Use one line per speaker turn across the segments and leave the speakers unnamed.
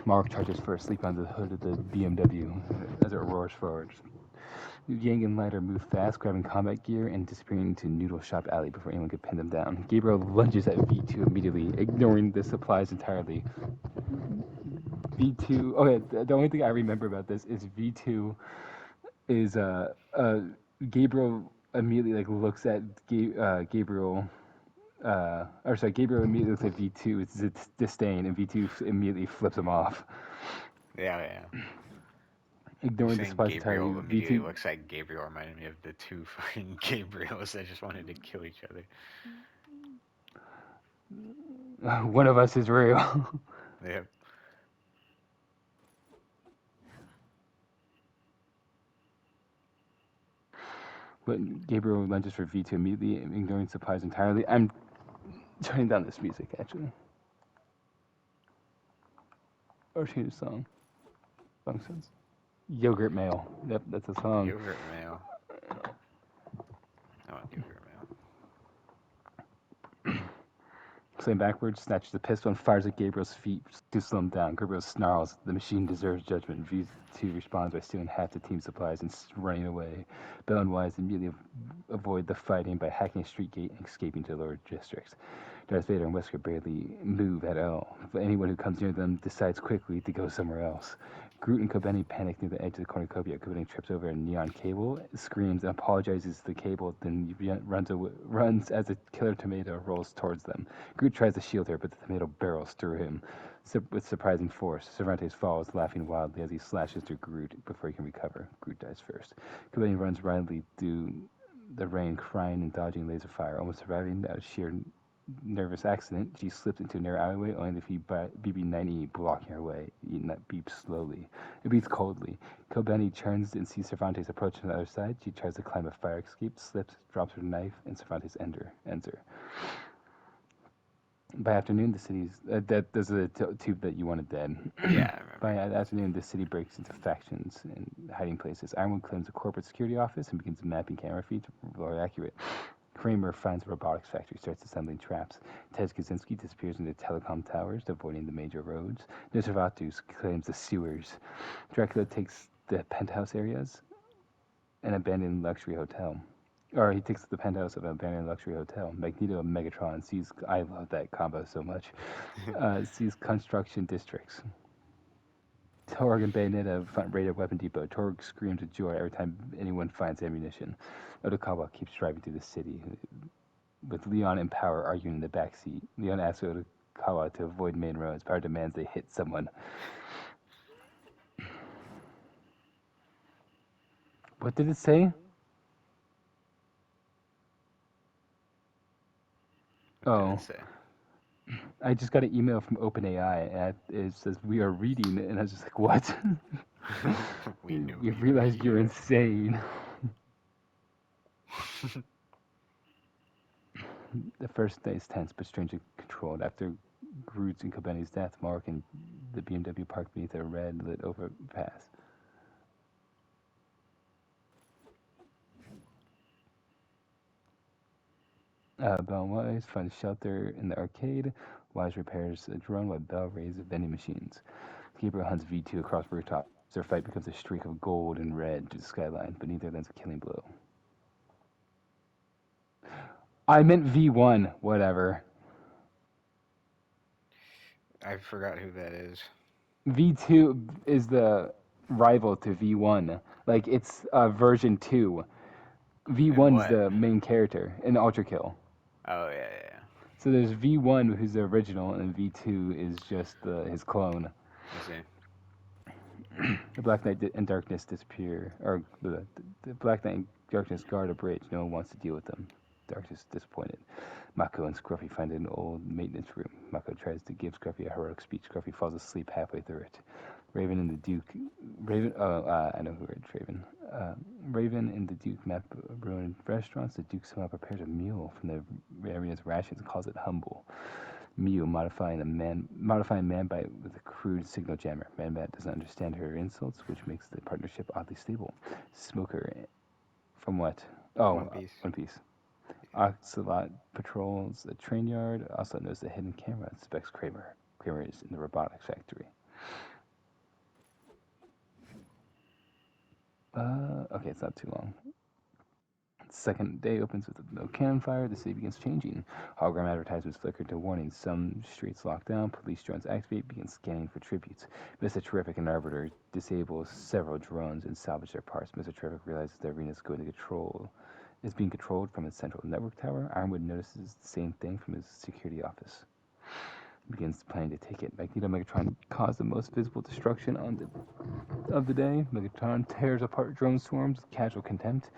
Mark charges first, sleep on the hood of the BMW as it roars forward. Yang and Lighter move fast, grabbing combat gear and disappearing into Noodle Shop Alley before anyone could pin them down. Gabriel lunges at V2 immediately, ignoring the supplies entirely. V2. Okay, the only thing I remember about this is V2 is Gabriel immediately like looks at Gabriel. Or sorry, Gabriel immediately looks at V2 with disdain, and V2 immediately flips him off,
Yeah, yeah. You're
ignoring the
saying
supplies entirely.
Gabriel immediately
V2,
looks like Gabriel reminded me of the two fucking Gabriels that just wanted to kill each other.
one of us is real.
Yeah.
But Gabriel lunges for V2 immediately, ignoring supplies entirely. I'm turning down this music actually. Or change the song. Song says Yogurt Mail. Yep, that's a song.
Yogurt mail. I want yogurt mail.
Slam backwards, snatches the pistol, and fires at Gabriel's feet to slow him down. Gabriel snarls, "The machine deserves judgment." V2 responds by stealing half the team supplies and running away. Bell and Wise immediately avoid the fighting by hacking a street gate and escaping to the lower districts. Darth Vader and Wesker barely move at all, but anyone who comes near them decides quickly to go somewhere else. Groot and Kobeni panic near the edge of the cornucopia. Kobeni trips over a neon cable, screams, and apologizes to the cable, then runs as a killer tomato rolls towards them. Groot tries to shield her, but the tomato barrels through him with surprising force. Cervantes falls, laughing wildly as he slashes through Groot before he can recover. Groot dies first. Kobeni runs wildly through the rain, crying and dodging laser fire, almost surviving out of sheer nervous accident. She slips into a narrow alleyway, only to see BB-9E blocking her way. That beeps slowly. It beats coldly. Kobeni turns and sees Cervantes approach from the other side. She tries to climb a fire escape, slips, drops her knife, and Cervantes ends her. By afternoon, the city's there's a tube that you wanted dead.
Yeah, I
By
remember.
afternoon, the city breaks into factions and hiding places. Ironwood claims a corporate security office and begins mapping camera feeds more accurate. Kramer finds a robotics factory, starts assembling traps. Ted Kaczynski disappears into telecom towers, avoiding the major roads. Nosferatu claims the sewers. Dracula takes the penthouse areas, an abandoned luxury hotel. Or he takes the penthouse of an abandoned luxury hotel. Magneto and Megatron sees. I love that combo so much. Sees construction districts. Torg and Bayonetta raid a weapon depot. Torg screams with joy every time anyone finds ammunition. Odokawa keeps driving through the city, with Leon and Power arguing in the back seat. Leon asks Odokawa to avoid main roads. Power demands they hit someone. What did it say?
What did it
Oh,
say?
I just got an email from OpenAI, and it says we are reading, and I was just like, what?
We knew
We
you were
realized you're
here.
insane. The first day is tense but strangely controlled. After Groot's and Kobeni's death, Mark and the BMW parked beneath a red lit overpass. Bell and Wise find shelter in the arcade. Wise repairs a drone while Bell raises vending machines. Gabriel hunts V2 across rooftops. Their fight becomes a streak of gold and red to the skyline, but neither lands a killing blow. I meant V1, whatever.
I forgot who that is.
V2 is the rival to V1. Like, it's version 2.
And
V1's
what?
the main character in Ultra Kill.
Oh yeah, yeah.
So there's V1, who's the original, and V2 is just his clone.
I see.
The Black Knight and Darkness disappear, or the Black Knight and Darkness guard a bridge. No one wants to deal with them. Darkness is disappointed. Mako and Scruffy find an old maintenance room. Mako tries to give Scruffy a heroic speech. Scruffy falls asleep halfway through it. Raven and the Duke. I know who wrote Raven. Uh, Raven and the Duke map ruined restaurants. The Duke somehow prepares a meal from the area's rations and calls it humble. Mew modifying Manbite with a crude signal jammer. Manbat doesn't understand her insults, which makes the partnership oddly stable. Smoker from what?
One
Oh,
Piece.
One Piece. Ocelot patrols the train yard. Also knows the hidden camera and suspects Kramer. Kramer is in the robotics factory. Okay, it's not too long. Second day opens with no cannon fire. The city begins changing. Hologram advertisements flicker to warnings. Some streets lock down. Police drones activate. Begin scanning for tributes. Mr. Terrific and Arbiter disable several drones and salvage their parts. Mr. Terrific realizes the arena is being controlled from its central network tower. Ironwood notices the same thing from his security office. He begins planning to take it. Magneto and Megatron cause the most visible destruction of the day. Megatron tears apart drone swarms with casual contempt.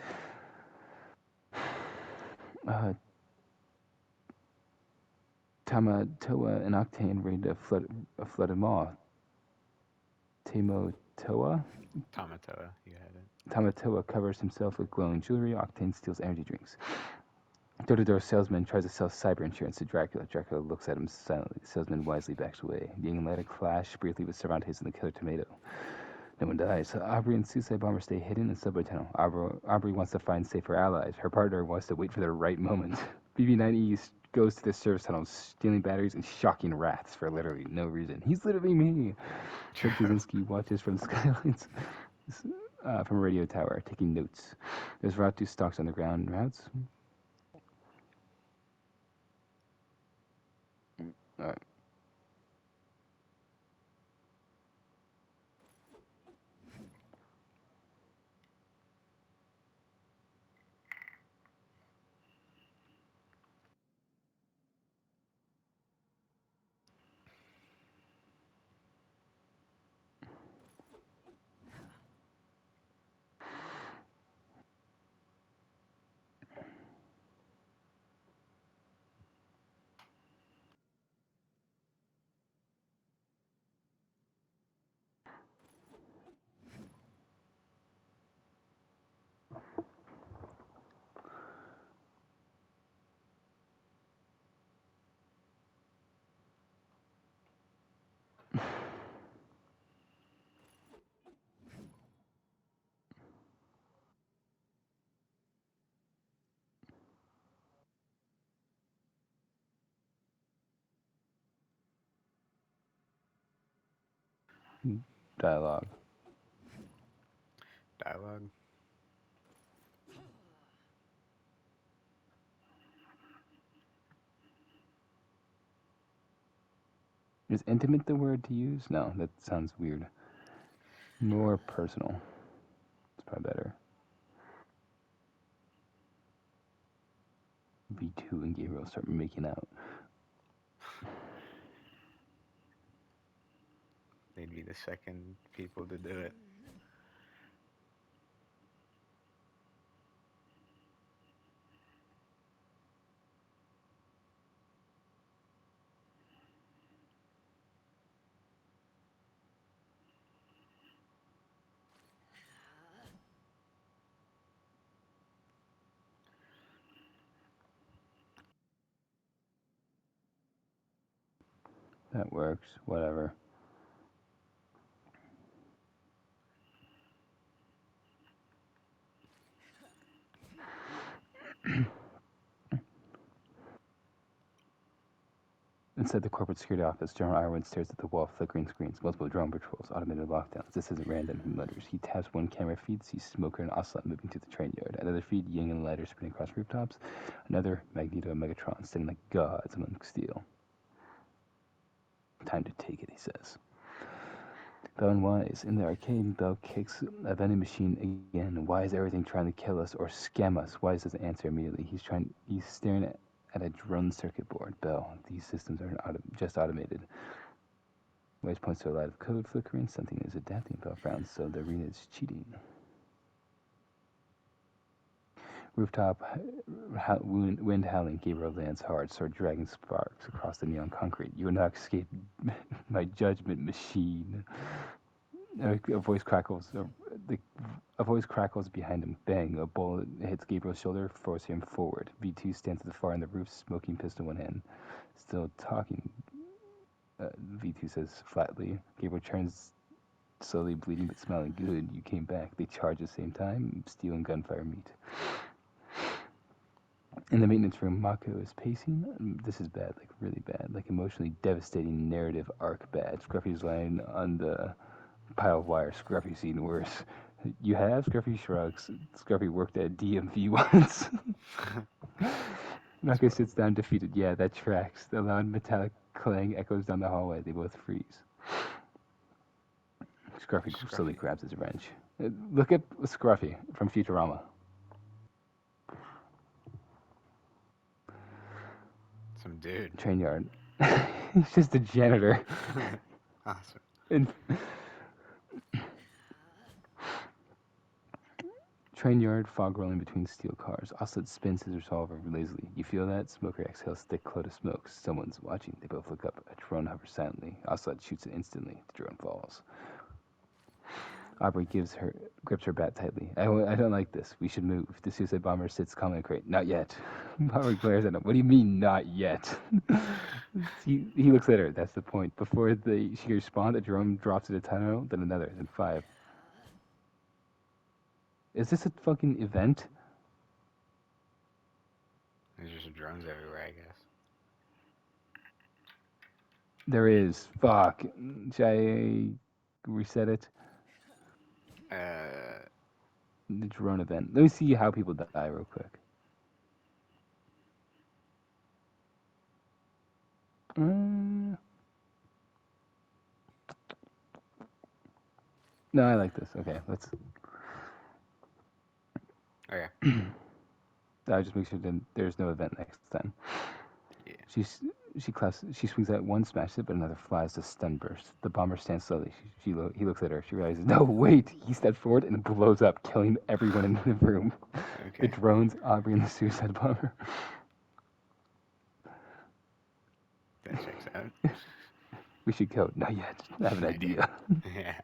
Tamatoa and Octane raid a flooded mall.
Tamatoa, you had it.
Tamatoa covers himself with glowing jewelry. Octane steals energy drinks. Door-to-door salesman tries to sell cyber insurance to Dracula. Dracula looks at him silently. The salesman wisely backs away. Yang and Lyta clash briefly with Cervantes and the Killer Tomato. No one dies. Aubrey and Suicide Bomber stay hidden in the subway tunnel. Aubrey wants to find safer allies. Her partner wants to wait for the right moment. BB-9E goes to the service tunnel, stealing batteries and shocking rats for literally no reason. He's literally me. Chuck Kaczynski watches from the skylines, from a radio tower, taking notes. There's Ratu stalks on the ground routes. All right. Dialogue.
Dialogue.
Is intimate the word to use? No, that sounds weird. More personal. It's probably better. V2 and Gabriel start making out.
They'd be the second people to do it.
That works. Whatever. Inside the corporate security office, General Ironwood stares at the wall of flickering screens, multiple drone patrols, automated lockdowns. This isn't random, he mutters. He taps one camera feed, sees Smoker and Ocelot moving to the train yard. Another feed, Yang and Lighter spinning across rooftops. Another, Magneto and Megatron standing like gods among steel. Time to take it, he says. Bell and Wise. In the arcade, Bell kicks a vending machine again. Wise everything trying to kill us or scam us? Wise doesn't answer immediately. He's staring at a drone circuit board. Bell, these systems are just automated. Wise points to a light of code flickering. Something is adapting. Bell frowns, so the arena is cheating. Rooftop, wind howling. Gabriel lands hard, sword dragging sparks across the neon concrete. You will not escape my judgment, machine. A voice crackles. A voice crackles behind him. Bang! A bullet hits Gabriel's shoulder, forcing him forward. V2 stands at the far end of the roof, smoking pistol in one hand. Still talking, V2 says flatly. Gabriel turns, slowly bleeding but smiling. Good, you came back. They charge at the same time. Steel and gunfire meet. In the maintenance room, Mako is pacing. This is bad, like really bad, like emotionally devastating narrative arc bad. Scruffy's lying on the pile of wire. Scruffy's seen worse. You have? Scruffy shrugs. Scruffy worked at DMV once. Mako sits down defeated. Yeah, that tracks. The loud metallic clang echoes down the hallway. They both freeze. Scruffy slowly grabs his wrench. Look at Scruffy from Futurama.
Some dude.
Train yard. He's just a janitor.
Awesome.
And train yard, fog rolling between steel cars. Ocelot spins his revolver lazily. You feel that? Smoker exhales thick cloud of smoke. Someone's watching. They both look up. A drone hovers silently. Ocelot shoots it instantly. The drone falls. Aubrey grips her bat tightly. I don't like this. We should move. The suicide bomber sits calmly in a crate. Not yet. Bomber glares at him. What do you mean, not yet? he looks at her. That's the point. Before she can respond, a drone drops in a tunnel, then another, then 5. Is this a fucking event?
There's just drones everywhere, I guess.
There is. Fuck. Should I reset it? The drone event. Let me see how people die real quick. No, I like this. Okay, let's.
Okay.
I'll just make sure that there's no event next time.
Yeah.
She swings at one, smashes it, but another flies. A stun burst. The bomber stands slowly. He looks at her. She realizes, no, wait! He steps forward and blows up, killing everyone in the room.
Okay.
It drones Aubrey and the suicide bomber.
That checks out.
We should go. Not yet. I have an idea.
Yeah.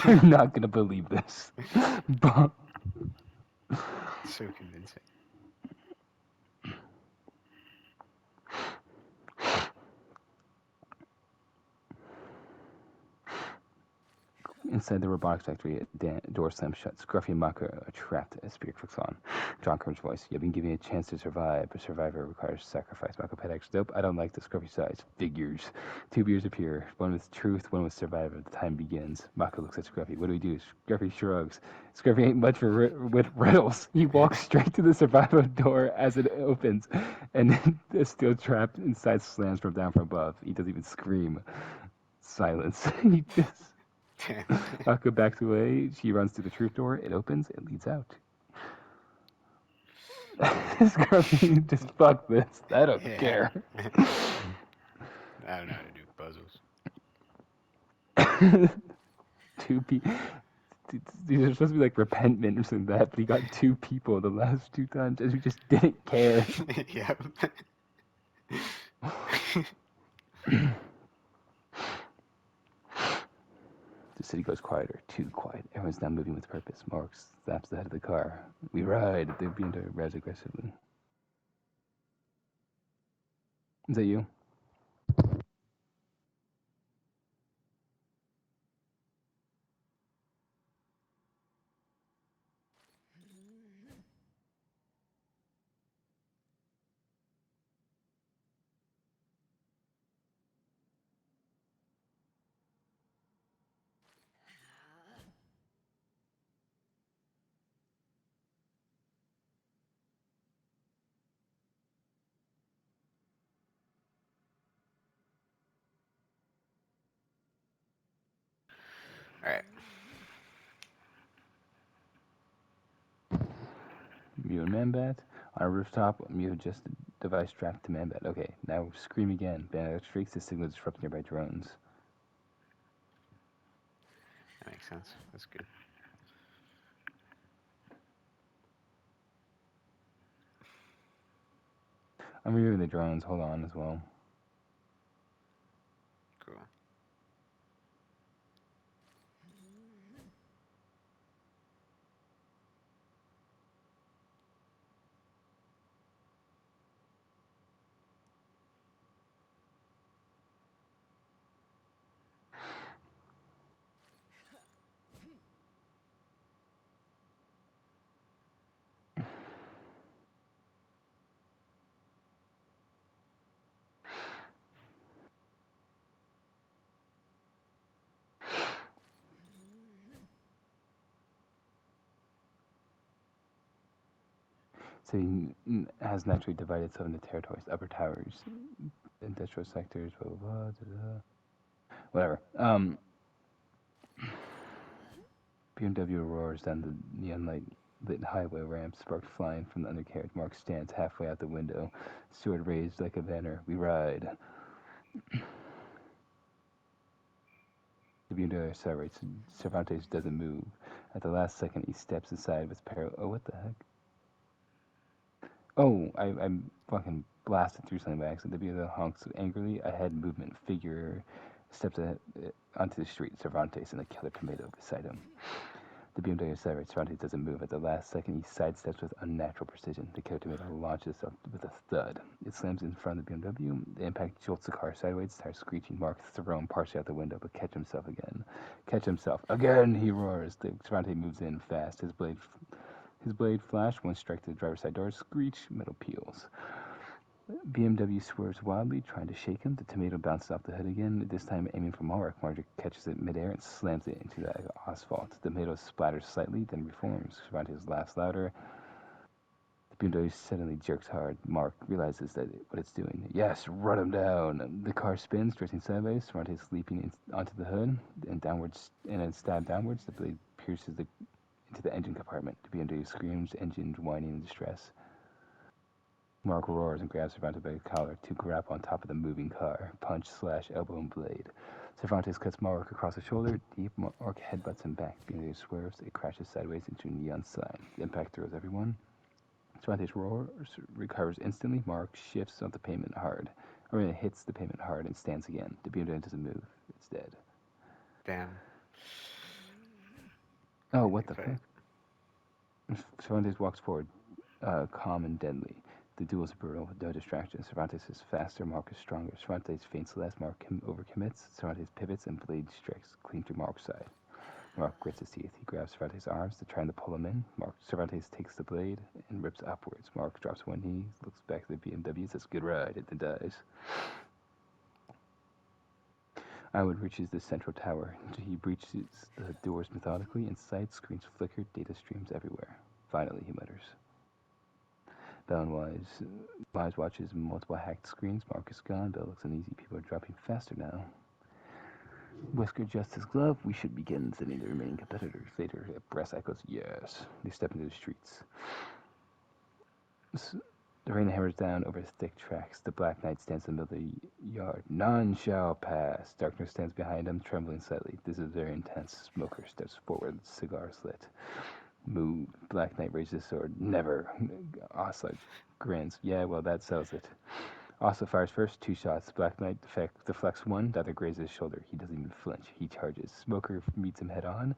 You're not gonna believe this.
So convincing.
Inside the robotics factory, a door slams shut. Scruffy and Mako are trapped as Spirit clicks on. John Kerm's voice. You've been given a chance to survive, but survivor requires sacrifice. Mako Pedex. Nope, I don't like the Scruffy size. Figures. 2 beers appear. One with truth, one with survivor. The time begins. Mako looks at Scruffy. What do we do? Scruffy shrugs. Scruffy ain't much for with riddles. He walks straight to the survivor door as it opens, and the steel trap inside slams down from above. He doesn't even scream. Silence. He just... Mako backs away. She runs to the truth door. It opens. It leads out. Scruffy, just fuck this. I don't care.
I don't know how to do puzzles.
2 people. These are supposed to be like repentment or something like that, but he got 2 people the last 2 times, and we just didn't care.
Yep.
The city goes quieter, too quiet. Everyone's now moving with purpose. Marks slaps the head of the car. We ride. They begin to rise aggressively. Is that you?
Alright.
Mew and Manbat. On a rooftop, Mew adjusts the device strapped to Manbat. Okay, now scream again. Manbat shrieks the signal disrupted nearby drones.
That makes sense. That's good.
I'm removing the drones. Hold on as well.
Cool.
City has naturally divided itself into territories, upper towers, industrial sectors, blah blah blah, whatever. BMW roars down the neon light lit highway ramp, sparks flying from the undercarriage. Mark stands halfway out the window, sword raised like a banner. We ride. The BMW accelerates. Cervantes doesn't move. At the last second, he steps aside with parallel. Oh, what the heck? Oh, I fucking blasted through something by accident. The BMW honks angrily. A head movement. Figure steps onto the street. Cervantes and the killer tomato beside him. The BMW accelerates. Cervantes doesn't move. At the last second, he sidesteps with unnatural precision. The killer tomato launches up with a thud. It slams in front of the BMW. The impact jolts the car sideways, starts screeching. Mark thrown partially out the window, but catch himself again. Catch himself again! He roars. The Cervantes moves in fast. His blade flash. One strike to the driver's side door. Screech. Metal peels. BMW swerves wildly, trying to shake him. The tomato bounces off the hood again, this time aiming for Mark. Mark catches it midair and slams it into the asphalt. The tomato splatters slightly, then reforms. Cervantes laughs louder. The BMW suddenly jerks hard. Mark realizes that what it's doing. Yes, run him down. The car spins, drifting sideways. Cervantes leaping onto the hood and downwards, and then stabbed downwards. The blade pierces into the engine compartment. The BMW screams, engine whining in distress. Mark roars and grabs Cervantes by the collar to grab on top of the moving car. Punch, slash, elbow, and blade. Cervantes cuts Mark across the shoulder. Deep. Mark headbutts him back. BMW swerves. It crashes sideways into a neon sign. The impact throws everyone. Cervantes roars, recovers instantly. Mark shifts on the pavement hard. Or it hits the pavement hard and stands again. The BMW doesn't move. It's dead.
Damn.
Oh, what the
Okay.
fuck? Cervantes walks forward, calm and deadly. The duel is brutal, with no distractions. Cervantes is faster, Mark is stronger. Cervantes feints less, Mark overcommits. Cervantes pivots and blade strikes clean through Mark's side. Mark grits his teeth. He grabs Cervantes' arms to try to pull him in. Cervantes takes the blade and rips upwards. Mark drops one knee, looks back at the BMW, says, "Good ride," and then dies. Iwood reaches the central tower. He breaches the doors methodically. Inside, screens flicker, data streams everywhere. Finally, he mutters. Bell Wise watches multiple hacked screens. Mark is gone. Bell looks uneasy. People are dropping faster now. Whisker adjusts his glove. We should begin, sending the remaining competitors. Later, brass echoes, yes. They step into the streets. The rain hammers down over thick tracks. The Black Knight stands in the middle of the yard. None shall pass. Darkness stands behind him, trembling slightly. This is very intense. Smoker steps forward, cigar slit. Move. Black Knight raises his sword. Never. Asa grins. Yeah, well, that settles it. Asa fires first, 2 shots. Black Knight deflects one, the other grazes his shoulder. He doesn't even flinch. He charges. Smoker meets him head on.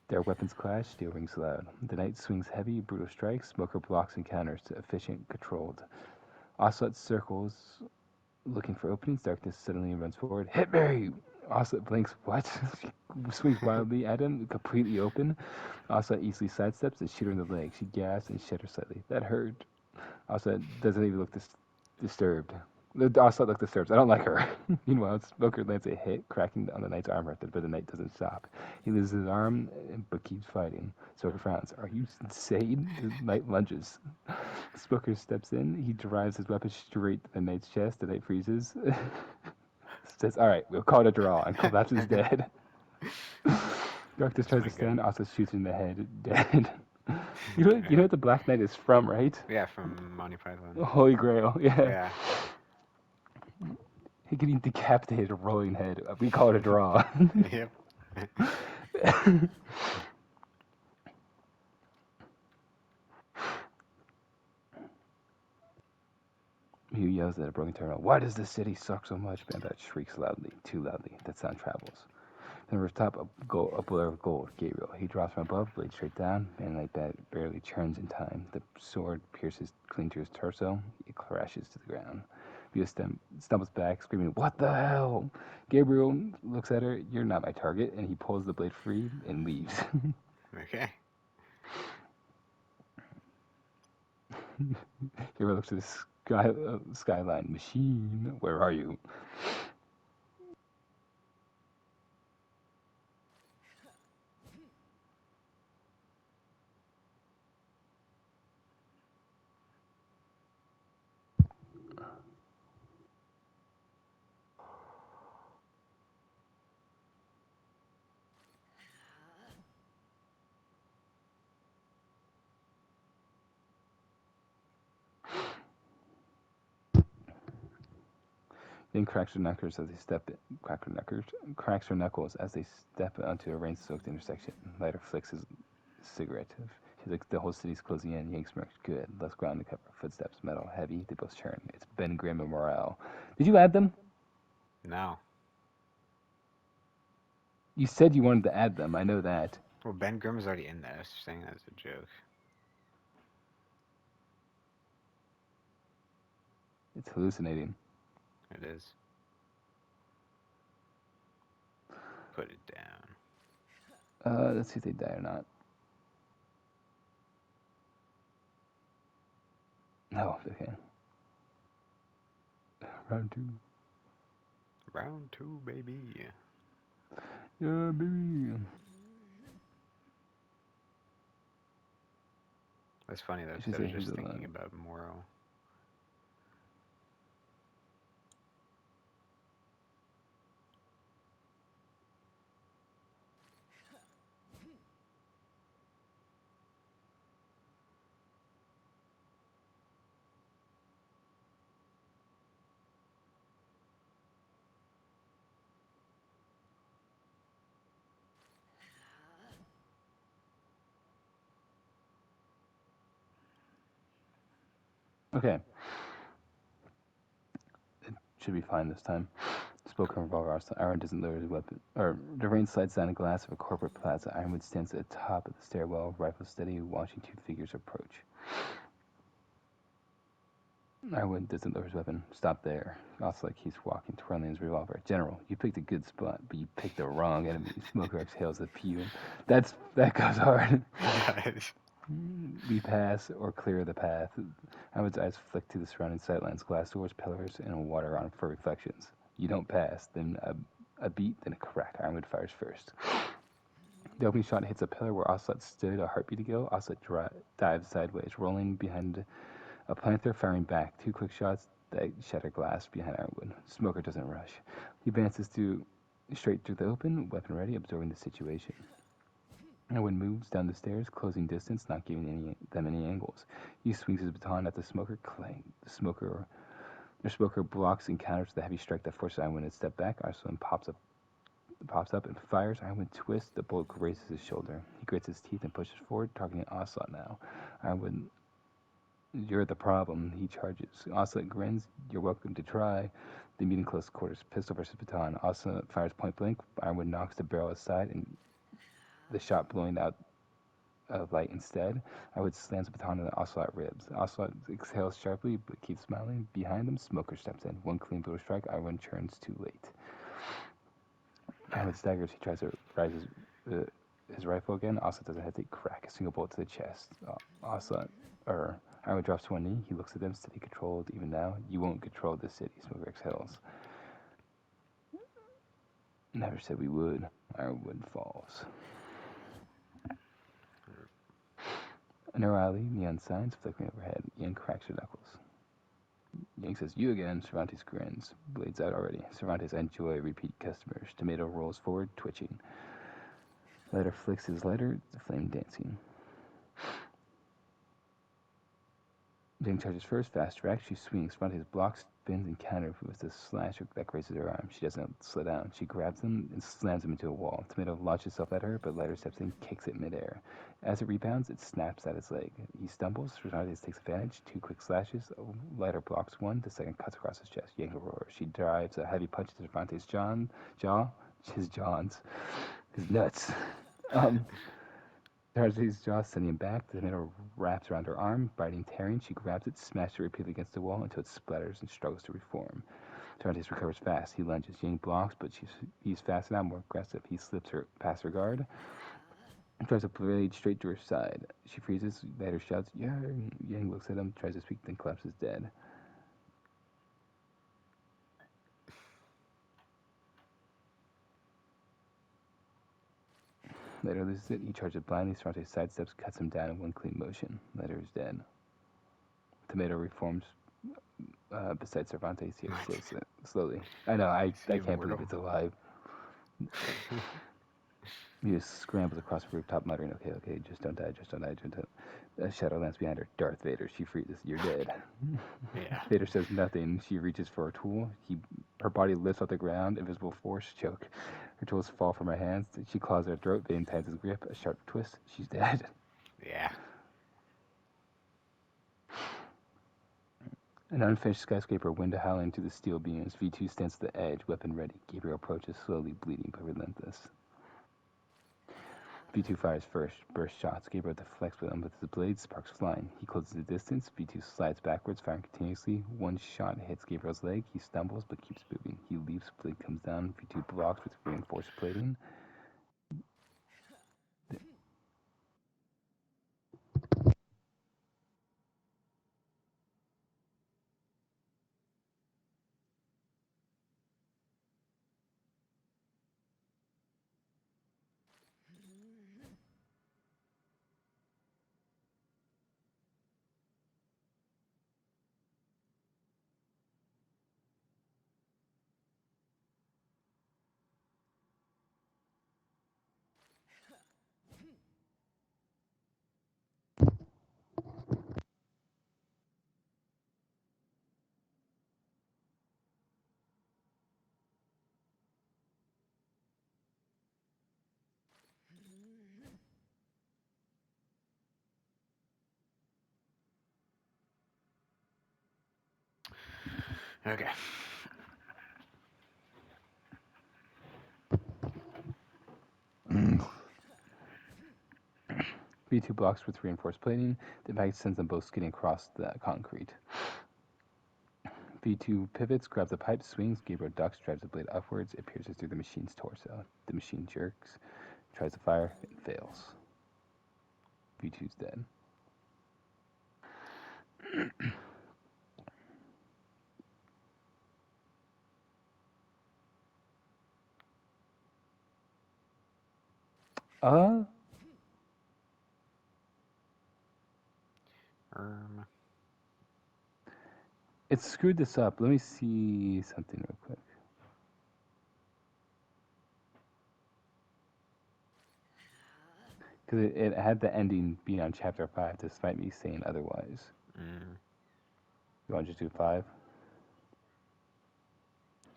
Their weapons clash, steel rings loud. The knight swings heavy, brutal strikes. Smoker blocks and counters, efficient, controlled. Ocelot circles, looking for openings. Darkness suddenly runs forward. Hit me! Ocelot blinks. What? Swings wildly at him, completely open. Ocelot easily sidesteps and shoots her in the leg. She gasps and shudders slightly. That hurt. Ocelot doesn't even look disturbed. Ocelot looks disturbed. I don't like her. Meanwhile, Smoker lands a hit, cracking on the knight's armor, but the knight doesn't stop. He loses his arm, but keeps fighting. Smoker frowns. Are you insane? The knight lunges. Smoker steps in. He drives his weapon straight to the knight's chest. The knight freezes. Says, "All right, we'll call it a draw," and collapses dead. Darkness tries to stand. Also shoots in the head. Dead. You know what the Black Knight is from, right?
Yeah, from Monty Python.
Holy Grail. Yeah.
Yeah.
He getting decapitated, rolling head. We call it a draw.
Yep.
He yells at a broken terminal. Why does this city suck so much? Bandit shrieks loudly, too loudly. That sound travels. Then rooftop, a blur of gold. Gabriel. He drops from above, blade straight down. Man barely churns in time. The sword pierces clean to his torso. It crashes to the ground. Via stumbles back, screaming, "What the hell?" Gabriel looks at her. You're not my target, and he pulls the blade free and leaves.
Okay.
Gabriel looks at the skyline. Machine, where are you? Then cracks her knuckles as they cracks her knuckles as they step onto a rain-soaked intersection. Lighter flicks his cigarette. She looks, the whole city's closing in. Yank smirks. Good. Less ground to cover. Footsteps, metal, heavy. They both turn. It's Ben Grimm and Morale. Did you add them?
No.
You said you wanted to add them. I know that.
Well, Ben Grimm is already in there. I was saying that as a joke.
It's hallucinating.
It is. Put it down.
Let's see if they die or not. No, okay. Round 2.
Round 2, baby.
Yeah, baby.
That's funny though,
I
'cause
should
I
say
was
he's
just
alive.
thinking about Moro.
Okay. It should be fine this time. Spoken revolver. Iron doesn't lower his weapon. The rain slides down the glass of a corporate plaza. Ironwood stands at the top of the stairwell, rifle steady, watching two figures approach. Ironwood doesn't lower his weapon. Stop there. Also, like he's walking, twirling his revolver. General, you picked a good spot, but you picked the wrong enemy. Smoker exhales a fume. That goes hard. We pass or clear the path. Ironwood's eyes flick to the surrounding sightlines, glass doors, pillars, and water on for reflections. You don't pass, then a beat, then a crack. Ironwood fires first. The opening shot hits a pillar where Ocelot stood a heartbeat ago. Ocelot dives sideways, rolling behind a panther, firing back. Two quick shots that shatter glass behind Ironwood. Smoker doesn't rush. He advances straight through the open, weapon ready, absorbing the situation. Ironwood moves down the stairs, closing distance, not giving them any angles. He swings his baton at the smoker. Clang. The smoker blocks and counters the heavy strike that forces Ironwood to step back. Ironwood pops up and fires. Ironwood twists. The bullet grazes his shoulder. He grits his teeth and pushes forward, targeting Ocelot now. Ironwood, you're the problem. He charges. Ocelot grins. You're welcome to try. They meet in close quarters. Pistol versus baton. Ocelot fires point blank. Ironwood knocks the barrel aside, and the shot blowing out of light instead. Ironwood slams the baton on the Ocelot ribs. Ocelot exhales sharply, but keeps smiling. Behind him, Smoker steps in. One clean brutal strike. Ironwood turns too late. Ironwood staggers. He tries to raise his rifle again. Ocelot doesn't hesitate. Crack. A single bullet to the chest. Ironwood drops to one knee. He looks at them, steady, controlled. Even now, you won't control this city. Smoker exhales. Never said we would. Ironwood falls. Narrow alley, neon signs flickering overhead. Yank cracks her knuckles. Yank says, you again. Cervantes grins. Blades out already. Cervantes, I enjoy repeat customers. Tomato rolls forward, twitching. Lighter flicks his lighter, the flame dancing. Yank charges first, fast track. She swings. Cervantes blocks, spins, and counters with a slash that grazes her arm. She doesn't slow down. She grabs him and slams him into a wall. Tomato launches itself at her, but Lighter steps in, kicks it midair. As it rebounds, it snaps at his leg. He stumbles. Cervantes takes advantage. Two quick slashes. Lighter blocks one. The second cuts across his chest. Yank roars. She drives a heavy punch to Cervantes' his nuts. Cervantes' jaw sending him back. The tomato wraps around her arm, biting, tearing. She grabs it, smashes it repeatedly against the wall until it splatters and struggles to reform. Cervantes recovers fast. He lunges. Yank blocks, but he's faster now, more aggressive. He slips her past her guard. Tries to blade straight to her side. She freezes. Later shouts, Yang. Yang looks at him, tries to speak, then collapses dead. Later loses it. He charges blindly. Cervantes sidesteps, cuts him down in one clean motion. Later is dead. Tomato reforms beside Cervantes. He slowly. I know. I can't believe it's alive. He just scrambles across the rooftop, muttering, "Okay, okay, just don't die, just don't die, just don't." A shadow lands behind her. Darth Vader. She freezes. "You're dead."
Yeah.
Vader says nothing. She reaches for a tool. Her body lifts off the ground. Invisible force choke. Her tools fall from her hands. She claws at her throat. Bane tightens his grip. A sharp twist. She's dead.
Yeah.
An unfinished skyscraper, wind howling through the steel beams. V2 stands at the edge, weapon ready. Gabriel approaches, slowly, bleeding but relentless. V2 fires first, burst shots. Gabriel deflects with them with his blade, sparks flying. He closes the distance. V2 slides backwards, firing continuously. One shot hits Gabriel's leg. He stumbles but keeps moving. He leaps, blade comes down. V2 blocks with reinforced plating.
Okay.
V2 blocks with reinforced plating. The impact sends them both skidding across the concrete. V2 pivots, grabs the pipe, swings. Gabriel ducks, drives the blade upwards. It pierces through the machine's torso. The machine jerks, tries to fire, and fails. V2's dead. Uh, it screwed this up. Let me see something real quick. Because it had the ending being on chapter 5, despite me saying otherwise. You want to just do 5?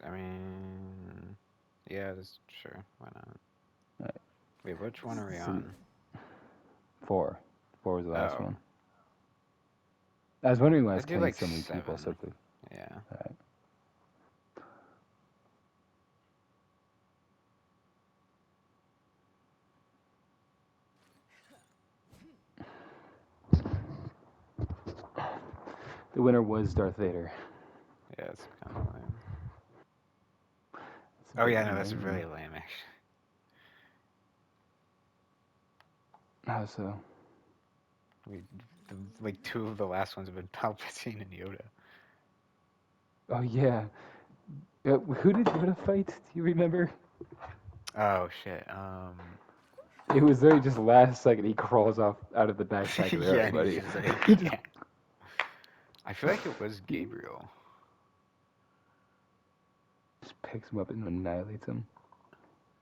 I mean, yeah, that's sure. Why not?
Alright.
Wait, which one are we
So
on?
4. 4 was the last
Oh,
one. I was wondering why I was
I'd do
killing
like
so many people
7.
so quick.
Yeah.
Alright. The winner was Darth Vader.
Yeah, it's kind of lame.
It's a
Oh
bit
yeah, no, that's
lame.
really lame actually.
How so?
Like 2 of the last ones have been Palpatine and Yoda.
Oh, yeah. Who did Yoda fight? Do you remember?
Oh shit.
It was very just last second. He crawls off out of the backpack of
Yeah, and
everybody.
he's just like,
He just-
yeah. I feel like it was Gabriel.
just picks him up and annihilates him.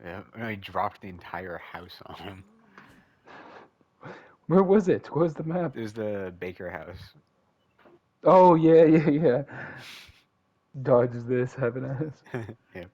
Yeah, no, he dropped the entire house on him.
Where was it? What was the map?
It was the Baker house.
Oh, yeah. Dodge this, have an ass.
Yep.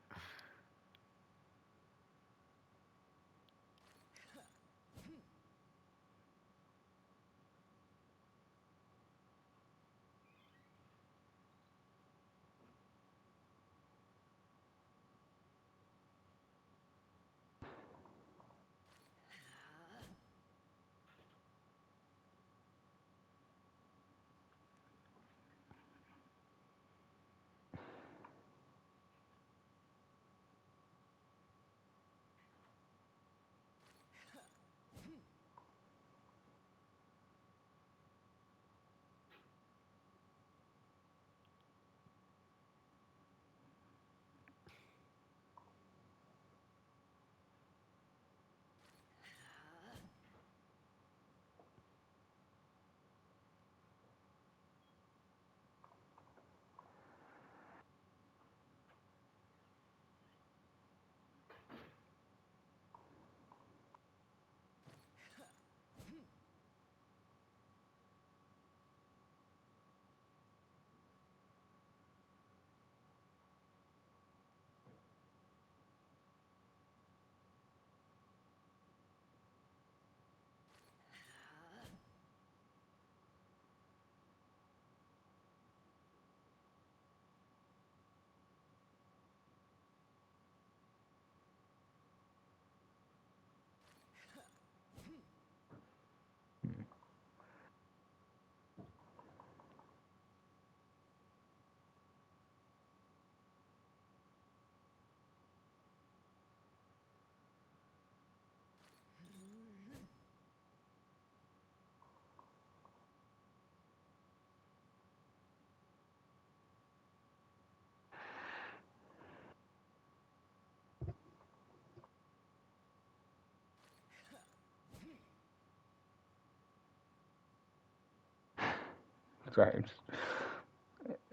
Sorry,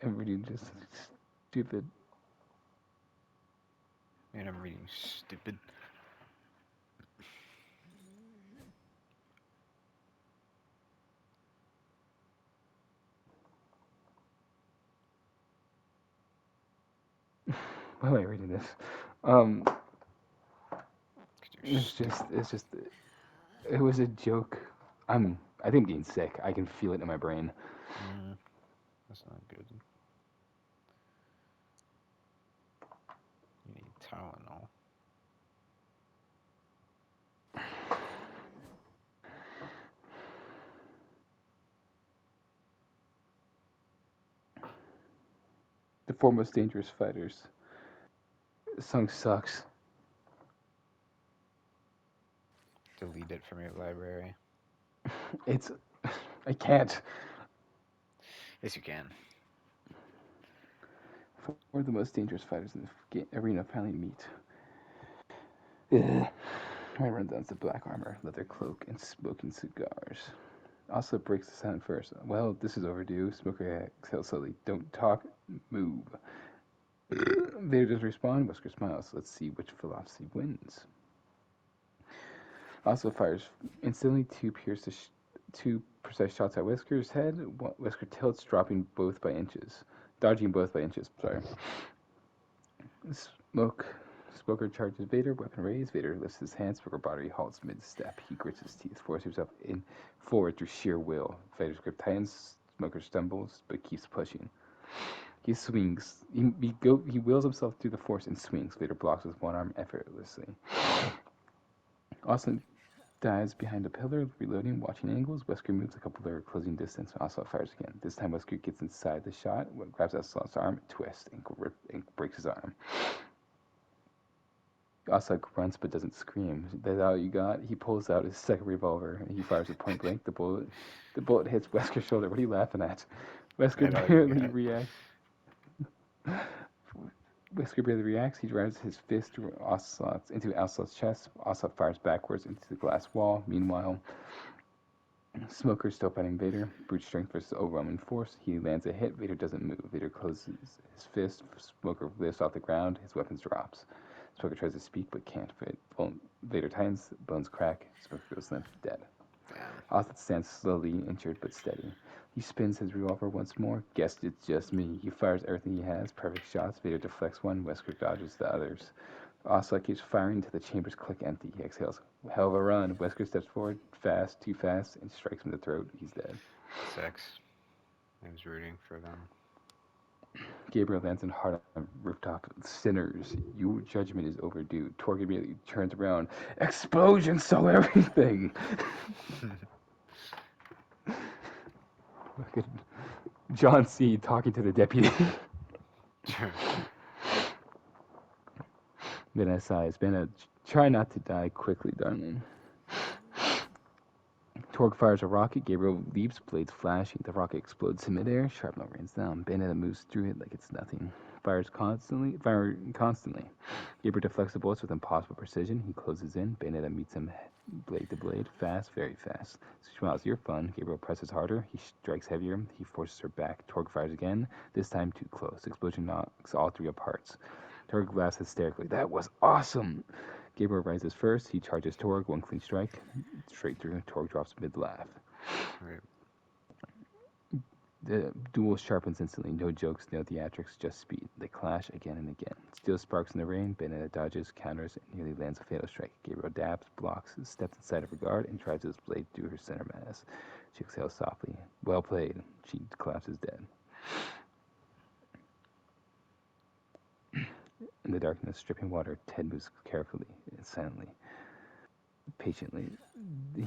I'm reading just stupid.
And I'm reading stupid.
Why am I reading this? Um,
'Cause you're
it's
stupid.
just, it was a joke. I think I'm getting sick. I can feel it in my brain.
That's not good. You need Tylenol.
The four most dangerous fighters. This song sucks.
Delete it from your library.
It's, I can't.
Yes, you can.
Four of the most dangerous fighters in the arena finally meet. Ugh. I run down to black armor, leather cloak, and smoking cigars. Also breaks the sound first. Well, this is overdue. Smoker exhales slowly. Don't talk, move. Vader doesn't respond. Wesker smiles. Let's see which philosophy wins. Also fires instantly two precise shots at Wesker's head. Wesker tilts, dropping both by inches. Dodging both by inches. Sorry. Smoker charges Vader, weapon raised. Vader lifts his hand. Smoker body halts mid-step. He grits his teeth, forces himself in forward through sheer will. Vader's grip tightens. Smoker stumbles, but keeps pushing. He swings. He wills himself through the force and swings. Vader blocks with one arm effortlessly. Austin dives behind a pillar, reloading, watching angles. Wesker moves a couple of closing distance. Ocelot fires again. This time Wesker gets inside the shot, grabs Ocelot's arm, twists, and breaks his arm. Ocelot grunts but doesn't scream. That's all you got? He pulls out his second revolver and he fires it point blank. The bullet hits Wesker's shoulder. What are you laughing at? Wesker barely reacts. Wesker barely reacts. He drives his fist into Ocelot's chest. Ocelot fires backwards into the glass wall. Meanwhile, Smoker still fighting Vader. Brute strength versus overwhelming force. He lands a hit. Vader doesn't move. Vader closes his fist. Smoker lifts off the ground. His weapon drops. Smoker tries to speak but can't. Vader tightens. Bones crack. Smoker goes limp, dead. Ocelot stands slowly, injured but steady. He spins his revolver once more. Guess it's just me. He fires everything he has. Perfect shots. Vader deflects one. Wesker dodges the others. Ocelot keeps firing until the chambers click empty. He exhales. Hell of a run. Wesker steps forward, too fast, and strikes him in the throat. He's dead.
Sex. I was rooting for them.
Gabriel lands in hard on rooftop. Sinners, your judgment is overdue. Torg immediately turns around. Explosion, so everything. Look at John C. talking to the deputy. Vanna sighs. Vanna, try not to die quickly, darling. Torg fires a rocket. Gabriel leaps, blades flashing. The rocket explodes in midair. Shrapnel rains down. Bayonetta moves through it like it's nothing. Fires constantly. Gabriel deflects the bullets with impossible precision. He closes in. Bayonetta meets him blade to blade. Fast, very fast. She smiles, you're fun. Gabriel presses harder. He strikes heavier. He forces her back. Torg fires again. This time too close. The explosion knocks all three apart. Torg laughs hysterically. That was awesome! Gabriel rises first. He charges Torg. One clean strike. Straight through. Torg drops mid-laugh.
Right.
The duel sharpens instantly. No jokes, no theatrics, just speed. They clash again and again. Steel sparks in the rain. Bayonetta dodges, counters, and nearly lands a fatal strike. Gabriel dabs, blocks, steps inside of her guard, and drives his blade through her center mass. She exhales softly. Well played. She collapses dead. In the darkness, dripping water, Ted moves carefully and silently. Patiently,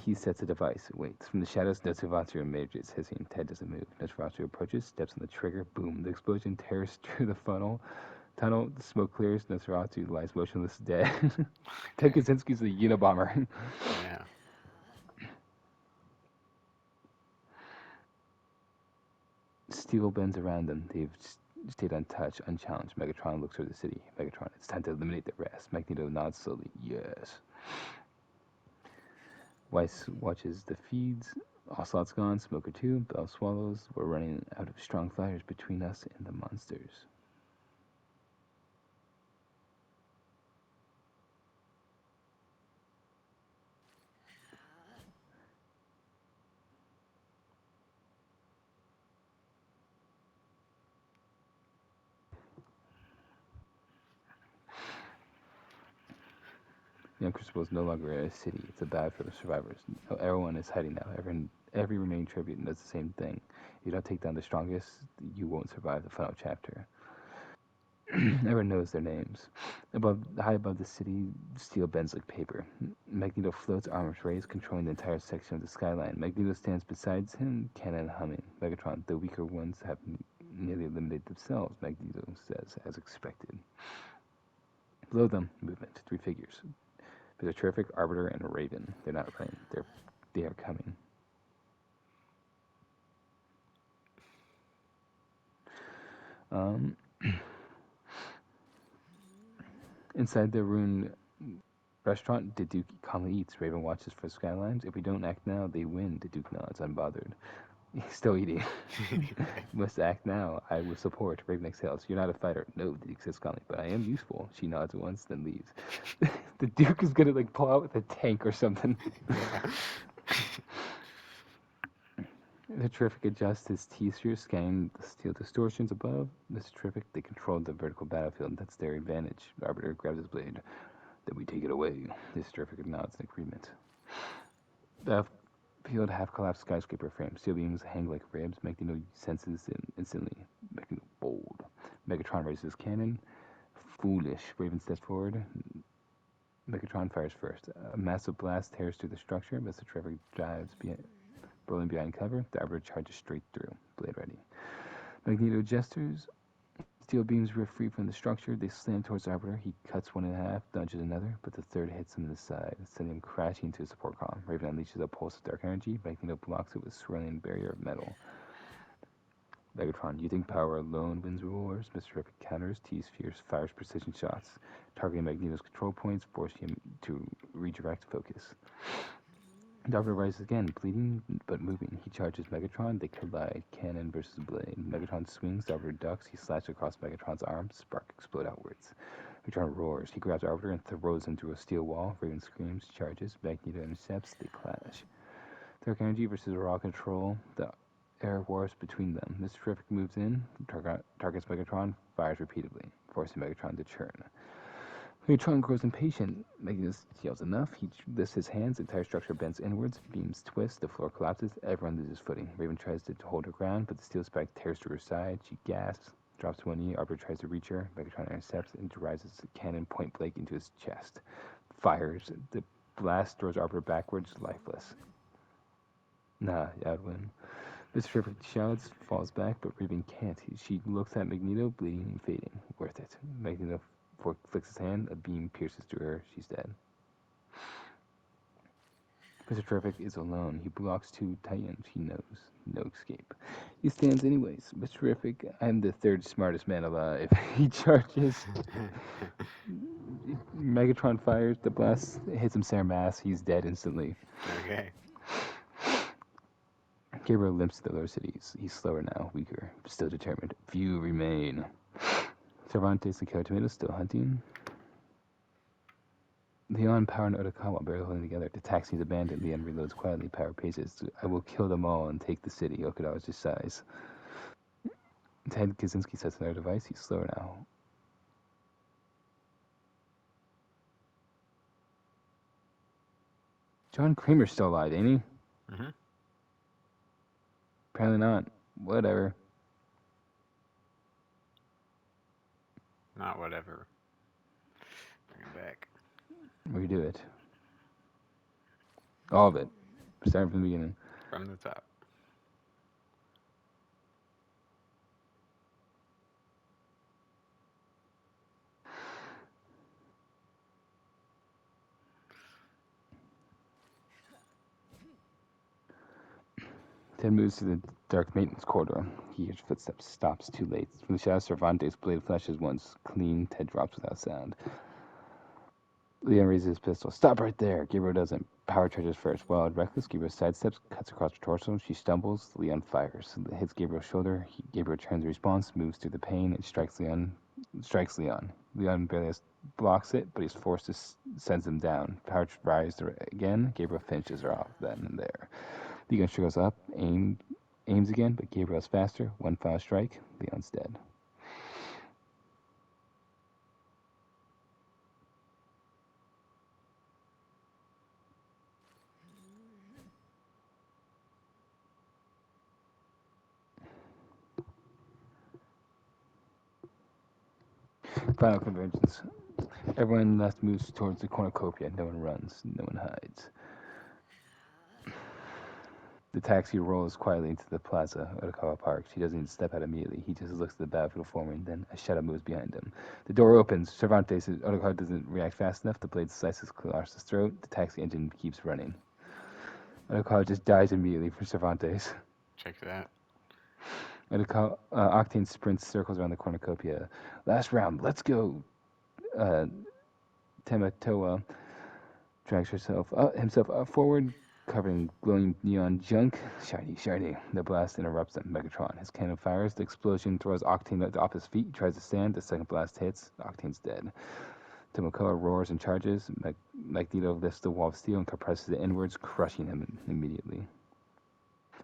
he sets a device, waits. From the shadows, Nosferatu emerges, hissing. Ted doesn't move. Nosferatu approaches, steps on the trigger, boom. The explosion tears through the tunnel, the smoke clears, Nosferatu lies motionless, dead. Ted Kaczynski's the Unabomber.
Yeah.
Steel bends around them. They've stayed untouched, unchallenged. Megatron looks over the city. Megatron, it's time to eliminate the rest. Magneto nods slowly. Yes. Weiss watches the feeds. Ocelot's gone, Smoker 2, Bell swallows. We're running out of strong fighters between us and the monsters. Young Crucible is no longer a city, it's a battlefield of survivors. Everyone is hiding now. Every remaining tribute does the same thing. If you don't take down the strongest, you won't survive the final chapter. Everyone knows their names. High above the city, steel bends like paper. Magneto floats, arms raised, controlling the entire section of the skyline. Magneto stands beside him, cannon humming. Megatron, the weaker ones have nearly eliminated themselves, Magneto says, as expected. Below them, movement, 3 figures. There's a Terrific, Arbiter, and a Raven. They're not running. They are coming. Inside the ruined restaurant, the Duke calmly eats. Raven watches for skylines. If we don't act now, they win. The Duke nods, unbothered. He's still eating. Must act now. I will support. Raven exhales. You're not a fighter. No, the Duke says calmly, but I am useful. She nods once, then leaves. The Duke is gonna like pull out with a tank or something. The Terrific adjusts his T-sphere, scanning the steel distortions above. Mr. Terrific, they control the vertical battlefield. That's their advantage. The Arbiter grabs his blade. Then we take it away. Mr. Terrific nods in agreement. The field half-collapsed skyscraper frame. Steel beams hang like ribs. Magneto senses it instantly. Magneto bold. Megatron raises his cannon. Foolish. Raven steps forward. Megatron fires first. A massive blast tears through the structure. Mr. Terrific dives rolling behind cover. The Arbiter charges straight through. Blade ready. Magneto gestures. Steel beams rip free from the structure. They slam towards the Arbiter. He cuts one in half, dodges another, but the third hits him in the side, sending him crashing into a support column. Raven unleashes a pulse of dark energy. Magneto blocks it with a swirling barrier of metal. Megatron, you think power alone wins wars? Mr. Terrific counters. T-Sphere fires precision shots, targeting Magneto's control points, forcing him to redirect focus. The Arbiter rises again, bleeding but moving. He charges Megatron. They collide. Cannon versus blade. Megatron swings. The Arbiter ducks. He slashes across Megatron's arm. Spark explode outwards. Megatron roars. He grabs Arbiter and throws him through a steel wall. Raven screams, charges. Magneto intercepts. They clash. Dark energy versus raw control. The air wars between them. Mr. Terrific moves in, targets Megatron, fires repeatedly, forcing Megatron to churn. Megatron grows impatient. Magneto yells enough. He lifts his hands. The entire structure bends inwards. Beams twist. The floor collapses. Everyone loses footing. Raven tries to hold her ground, but the steel spike tears through her side. She gasps, drops to one knee. Arbiter tries to reach her. Megatron intercepts and drives his cannon point blank into his chest. Fires. The blast throws Arbiter backwards, lifeless. Nah, I'd win. Mr. Terrific shouts, falls back, but Raven can't. She looks at Magneto, bleeding and fading. Worth it. Magneto flicks his hand. A beam pierces through her. She's dead. Mr. Terrific is alone. He blocks 2 Titans. He knows. No escape. He stands anyways. Mr. Terrific, I'm the 3rd smartest man alive. He charges. Megatron fires. The blast hits him center mass. He's dead instantly.
Okay.
Gabriel limps to the lower cities. He's slower now, weaker, but still determined. Few remain. Cervantes and Killer Tomato still hunting. Leon, Power, and Otokawa barely holding together. The taxi's abandoned. Leon reloads quietly. Power paces. I will kill them all and take the city. Okudawa just sighs. Ted Kaczynski sets another device. He's slower now. John Kramer's still alive, ain't he?
Mm-hmm.
Apparently not. Whatever.
Not whatever. Bring it back.
Redo it. All of it. Starting from the beginning.
From the top.
Ted moves to the dark maintenance corridor. He hears footsteps, stops, too late. From the shadows, Cervantes' blade flashes once. Clean, Ted drops without sound. Leon raises his pistol. Stop right there! Gabriel doesn't. Power charges first. Wild reckless, Gabriel sidesteps, cuts across her torso. She stumbles. Leon fires. Hits Gabriel's shoulder. Gabriel turns in response, moves through the pain, and strikes Leon. Leon barely blocks it, but he's forced to sends him down. Power rises again. Gabriel finishes her off then and there. Leon struggles up, aims again, but Gabriel's faster. One final strike. Leon's dead. Final convergence. Everyone left moves towards the cornucopia. No one runs. No one hides. The taxi rolls quietly into the plaza, Otokawa Park. He doesn't even step out immediately. He just looks at the battlefield forming, then a shadow moves behind him. The door opens. Cervantes, Otokawa doesn't react fast enough. The blade slices Clark's throat. The taxi engine keeps running. Otokawa just dies immediately for Cervantes.
Check that.
Octane sprints circles around the cornucopia. Last round, let's go. Tamatoa drags himself up forward, covering glowing neon junk. Shiny, shiny. The blast interrupts them. Megatron. His cannon fires. The explosion throws Octane off his feet. He tries to stand. The second blast hits. Octane's dead. Tomokoa roars and charges. Magneto lifts the wall of steel and compresses it inwards, crushing him immediately.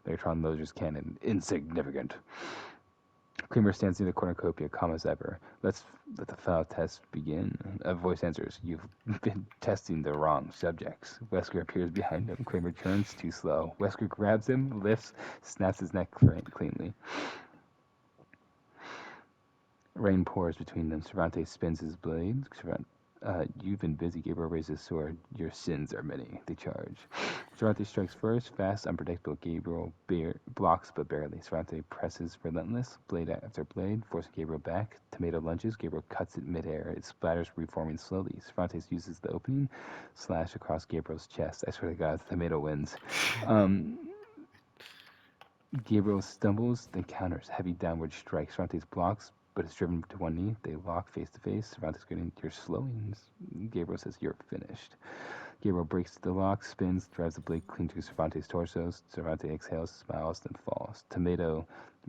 Megatron loads his cannon. Insignificant. Kramer stands near the cornucopia, calm as ever. Let the final test begin. A voice answers. You've been testing the wrong subjects. Wesker appears behind him. Kramer turns, too slow. Wesker grabs him, lifts, snaps his neck cleanly. Rain pours between them. Cervantes spins his blade. You've been busy. Gabriel raises his sword. Your sins are many. They charge. Cervantes strikes first. Fast, unpredictable. Gabriel blocks, but barely. Cervantes presses relentless, blade after blade, forcing Gabriel back. Tomato lunges. Gabriel cuts it midair. It splatters, reforming slowly. Cervantes uses the opening, slash across Gabriel's chest. I swear to God, the tomato wins. Gabriel stumbles, then counters. Heavy downward strike. Cervantes blocks, but is driven to one knee. They lock face to face. Cervantes getting, you're slowing. Gabriel says, you're finished. Gabriel breaks the lock, spins, drives the blade clean through Cervantes' torso. Cervantes exhales, smiles, then falls. Tomato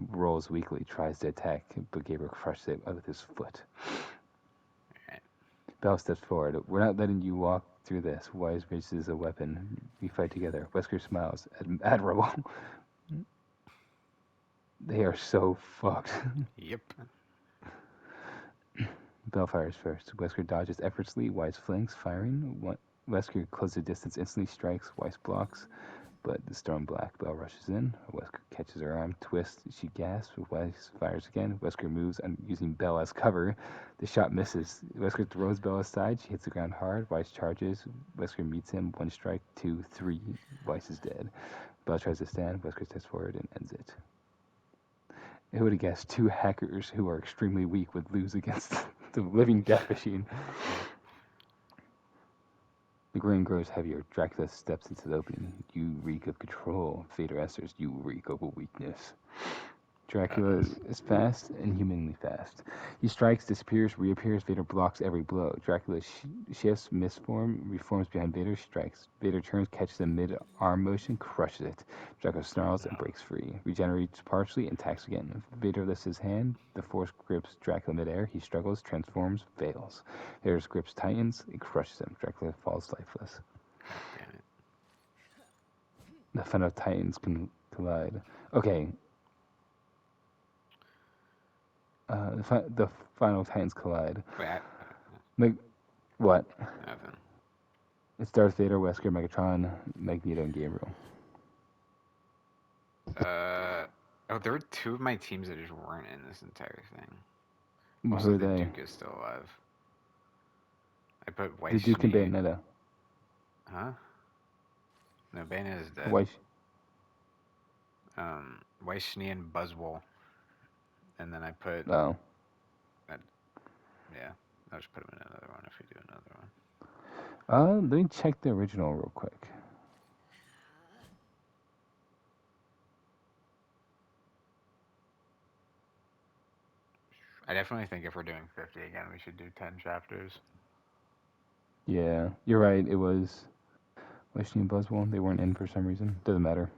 rolls weakly, tries to attack, but Gabriel crushes it with his foot. Bell steps forward. We're not letting you walk through this. Wise raises a weapon. We fight together. Wesker smiles. Admirable. They are so fucked.
Yep.
Bell fires first. Wesker dodges effortlessly. Wise flanks, firing. Wesker closes the distance, instantly strikes. Wise blocks, but the storm black. Bell rushes in. Wesker catches her arm, twists. She gasps. Wise fires again. Wesker moves, using Bell as cover. The shot misses. Wesker throws Bell aside. She hits the ground hard. Wise charges. Wesker meets him. One strike, two, three. Wise is dead. Bell tries to stand. Wesker steps forward and ends it. Who would have guessed two hackers who are extremely weak would lose against the living death machine? The grain grows heavier. Dracula steps into the opening. You reek of control. Vader answers, you reek of a weakness. Dracula is fast, inhumanly fast. He strikes, disappears, reappears. Vader blocks every blow. Dracula shifts, misform, reforms behind Vader, strikes. Vader turns, catches a mid-arm motion, crushes it. Dracula snarls and breaks free. Regenerates partially and attacks again. Vader lifts his hand. The Force grips Dracula midair. He struggles, transforms, fails. Vader grips tightens, it crushes him. Dracula falls lifeless.
Damn it.
The final titans can collide. Okay. The final titans collide.
Wait,
What?
nothing.
It's Darth Vader, Wesker, Megatron, Magneto, and Gabriel.
Oh, there were two of my teams that just weren't in this entire thing.
Who
Also,
are
the
they?
Duke is still alive. I put
The Duke and
Weiss.
Bayonetta.
Huh? No, Bayonetta is dead.
Weiss.
Weiss, and Buzzwole. And then I put,
Oh.
yeah, I'll just put him in another one if we do another one.
Let me check the original real quick.
I definitely think if we're doing 50 again, we should do 10 chapters.
Yeah, you're right. It was Wishy and Buzzwole. They weren't in for some reason. Doesn't matter.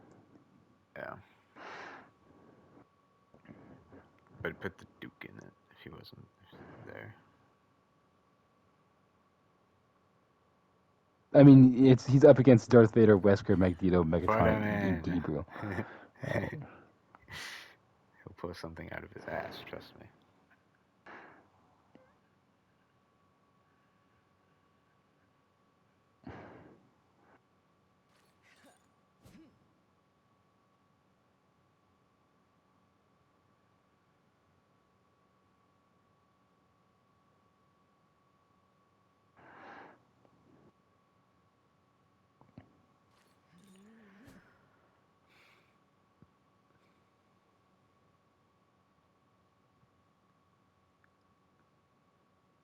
Yeah. But put the Duke in it if he wasn't there.
I mean, he's up against Darth Vader, Wesker, Magneto,
Put
Megatron,
him
and
in.
Gabriel. Alright.
He'll pull something out of his ass, trust me.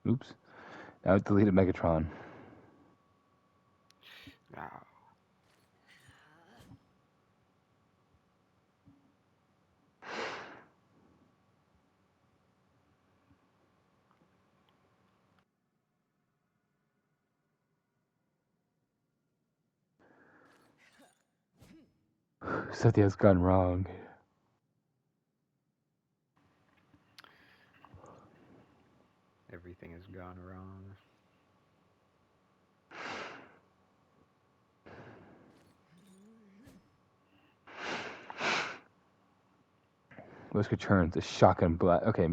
Oops. Now it deleted Megatron.
Oh.
Something has gone wrong.
Everything has gone wrong.
Wesker turns, a shotgun blast. Okay,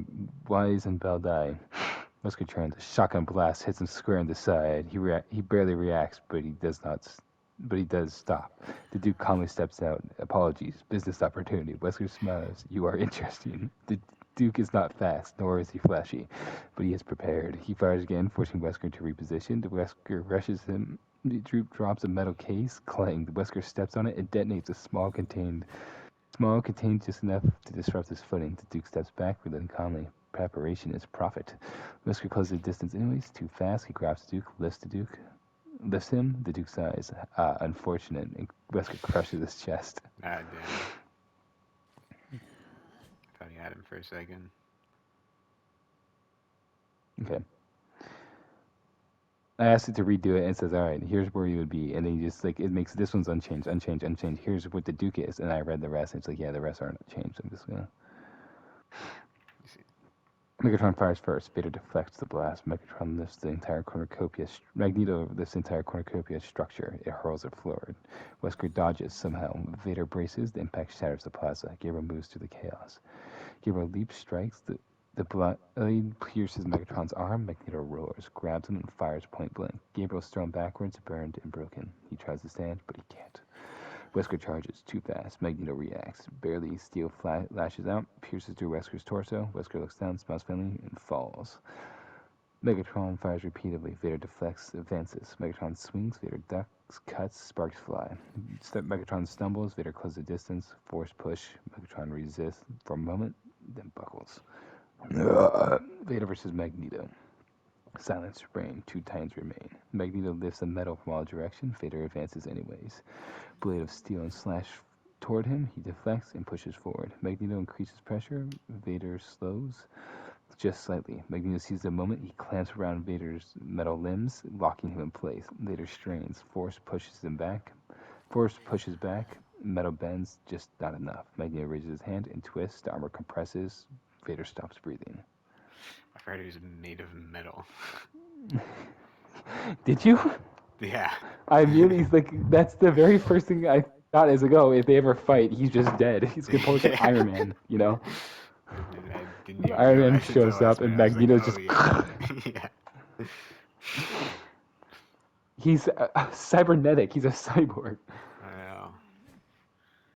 Wise and Bell die. Wesker turns, a shotgun blast hits him square in the side. He barely reacts, but he does not. But he does stop. The Duke calmly steps out. Apologies, business opportunity. Wesker smiles. You are interesting. The Duke is not fast, nor is he flashy, but he is prepared. He fires again, forcing Wesker to reposition. The Wesker rushes him. The Duke drops a metal case, clang. The Wesker steps on it and detonates a small contained just enough to disrupt his footing. The Duke steps back, reloading calmly. Preparation is profit. Wesker closes the distance anyways, too fast. He grabs the Duke, lifts him. The Duke sighs. Unfortunate. And Wesker crushes his chest.
Ah, damn. Thought he had him for a second.
Okay. I asked it to redo it and it says, all right, here's where you would be. And then you just, like, it makes this one's unchanged. Here's what the Duke is. And I read the rest and it's like, yeah, the rest aren't changed. I'm just going to. Megatron fires first. Vader deflects the blast. Megatron lifts the entire cornucopia. Magneto lifts the entire cornucopia structure. It hurls it forward. Wesker dodges somehow. Vader braces. The impact shatters the plaza. Gabriel moves through the chaos. Gabriel leaps, strikes. The blade pierces Megatron's arm. Magneto roars, grabs him, and fires point blank. Gabriel's thrown backwards, burned, and broken. He tries to stand, but he can't. Wesker charges too fast. Magneto reacts. Barely, steel lashes out, pierces through Wesker's torso. Wesker looks down, smiles faintly, and falls. Megatron fires repeatedly. Vader deflects, advances. Megatron swings. Vader ducks, cuts, sparks fly. Megatron stumbles. Vader closes the distance. Force push. Megatron resists for a moment, then buckles. Vader versus Magneto. Silence reign. Two Titans remain. Magneto lifts a metal from all directions. Vader advances anyways. Blade of steel and slash toward him. He deflects and pushes forward. Magneto increases pressure. Vader slows just slightly. Magneto sees the moment. He clamps around Vader's metal limbs, locking him in place. Vader strains. Force pushes back. Metal bends, just not enough. Magneto raises his hand and twists. The armor compresses. Vader stops breathing.
I heard he was made of metal.
Did you?
Yeah.
I immediately that's the very first thing I thought is like, oh, if they ever fight, he's just dead. He's gonna pull like an Iron Man, you know?
I didn't even
Iron Man
realize until
shows
last
up and
minute. I was like,
Magneto's
oh,
just
yeah. Yeah.
he's cybernetic. He's a cyborg.